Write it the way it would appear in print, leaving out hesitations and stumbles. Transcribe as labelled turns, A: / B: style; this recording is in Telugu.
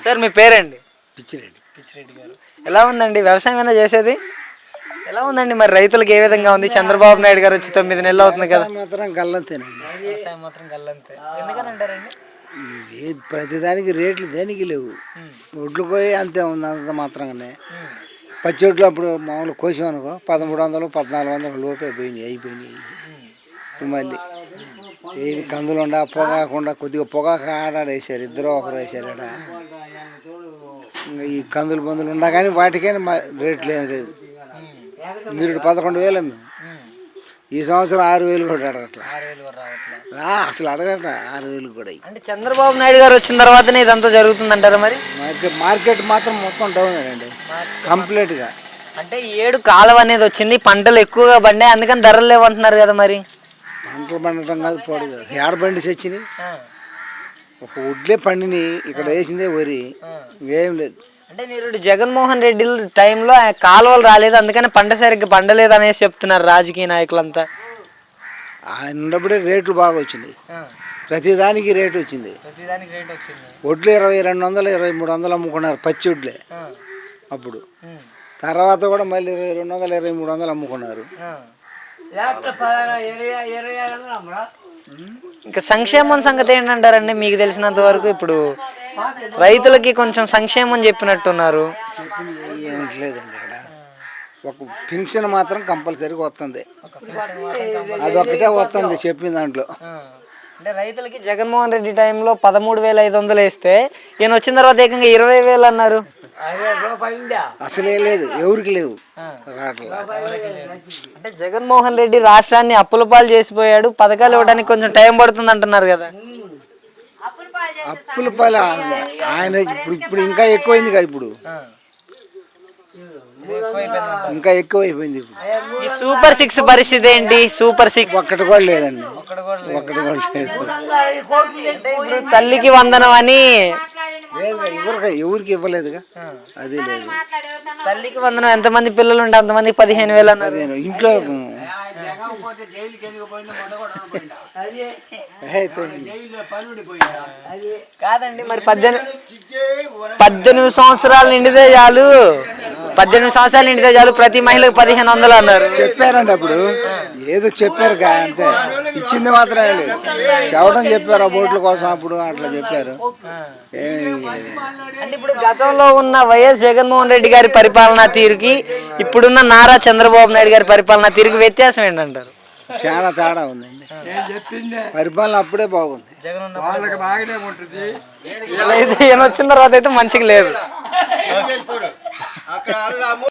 A: సార్ మీ పేరండి?
B: పిచ్చిరెడ్డి.
A: పిచ్చిరెడ్డి గారు. ఎలా ఉందండి వ్యవసాయం అయినా చేసేది? ఎలా ఉందండి మరి రైతులకు ఏ విధంగా ఉంది? చంద్రబాబు నాయుడు గారు వచ్చి 9 నెలలు అవుతుంది కదా.
B: మాత్రం గల్లంతేనండి.
A: వ్యవసాయం మాత్రం గల్లంతే. ఎందుకని అంటారండి?
B: ప్రతిదానికి రేట్లు దేనికి లేవు. ఒడ్లు పోయి అంతే ఉంది అంత మాత్రంగానే. పచ్చి ఒడ్లు అప్పుడు మామూలు కోసామనుకో 1300 1400 లోపే పోయినాయి, అయిపోయినాయి. మళ్ళీ ఏది కందులు ఉండ పొగాకుండా కొద్దిగా పొగాకు ఆడాడేసారు, ఇద్దరు ఒకరు వేసారు ఆడ. ఇంకా ఈ కందులు బందులు ఉన్నా కానీ వాటికైనా రేట్లు ఏం లేదు. నిరుడు 11,000 మేము ఈ సంవత్సరం 6,000 కూడా అడగట్లా. అసలు అడగట్లా 6,000 కూడా.
A: అంటే చంద్రబాబు నాయుడు గారు వచ్చిన తర్వాతనే ఇదంతా జరుగుతుందంటారా మరి?
B: మార్కెట్ మాత్రం మొత్తం డౌన్ అండి కంప్లీట్గా.
A: అంటే 7 కాలం అనేది వచ్చింది, పంటలు ఎక్కువగా పండాయి, అందుకని ధరలు లేవంటున్నారు కదా మరి.
B: పంటలు పండటం కాదు, పోడు కాదు, ఏడ బండి వచ్చినాయి. ఒక వడ్లే పండిని ఇక్కడ వేసిందే వరి, ఇంకేం లేదు.
A: అంటే మీరు జగన్మోహన్ రెడ్డి టైంలో కాలువలు రాలేదు, అందుకని పంట సరిగ్గా పండలేదు అనేసి చెప్తున్నారు రాజకీయ నాయకులంతా.
B: ఆయన ఉన్నప్పుడే రేట్లు బాగా వచ్చినాయి, ప్రతిదానికి రేటు వచ్చింది. వడ్లు 2200 2300 అమ్ముకున్నారు పచ్చి వడ్లే అప్పుడు. తర్వాత కూడా మళ్ళీ 2200 2300 అమ్ముకున్నారు.
A: ఇంకా సంక్షేమం సంగతి ఏంటంటారండి మీకు తెలిసినంత వరకు? ఇప్పుడు రైతులకి కొంచెం సంక్షేమం చెప్పినట్టున్నారు.
B: ఏమిట్లేదండి అక్కడ ఒక పింఛన్ మాత్రం కంపల్సరీగా వస్తుంది, అదొక్కటే వస్తుంది చెప్పిన దాంట్లో.
A: అంటే రైతులకి జగన్మోహన్ రెడ్డి టైంలో 13,500 వేస్తే ఈయన వచ్చిన తర్వాత ఏకంగా 20,000 అన్నారు.
B: అసలే లేదు, ఎవరికి లేవు.
A: అంటే జగన్మోహన్ రెడ్డి రాష్ట్రాన్ని అప్పుల పాలు చేసిపోయాడు, పథకాలు ఇవ్వడానికి కొంచెం టైం పడుతుంది అంటున్నారు కదా.
B: అప్పుల పాలు ఆయన ఇప్పుడు ఇంకా ఎక్కువైంది కదా, ఇప్పుడు ఇంకా ఎక్కువైపోయింది.
A: ఈ సూపర్ 6 పరిస్థితి ఏంటి? సూపర్ 6
B: ఒక్కటి కూడా లేదండి, ఒక్కటి కూడా లేదు.
A: ఇప్పుడు తల్లికి వందనం అని
B: ఎవరికి ఇవ్వలేదుగా, అది లేదు.
A: తల్లికి వందనం ఎంతమంది పిల్లలు ఉంటే అంతమందికి 15,000 అన్నారు.
B: ఇంట్లో
A: కాదండి మరి 18 సంవత్సరాలు నిండితే చాలు, 18 సంవత్సరాలు నిండితే చాలు ప్రతి మహిళకు 1500 అన్నారు.
B: చెప్పారండి అప్పుడు, ఏదో చెప్పారు అంతే, ఇచ్చింది మాత్రమే లేదు. చెప్పడం చెప్పారు ఆ బోట్ల కోసం అప్పుడు అట్లా చెప్పారు.
A: అంటే ఇప్పుడు గతంలో ఉన్న వైఎస్ జగన్మోహన్ రెడ్డి గారి పరిపాలనా తీరుకి ఇప్పుడున్న నారా చంద్రబాబు నాయుడు గారి పరిపాలనా తీరుకి వ్యత్యాసం ఏంటంటారు?
B: చాలా తేడా ఉందండి. పరిపాలన అప్పుడే బాగుంది,
A: ఈయన వచ్చిన తర్వాత అయితే మంచిగా లేదు.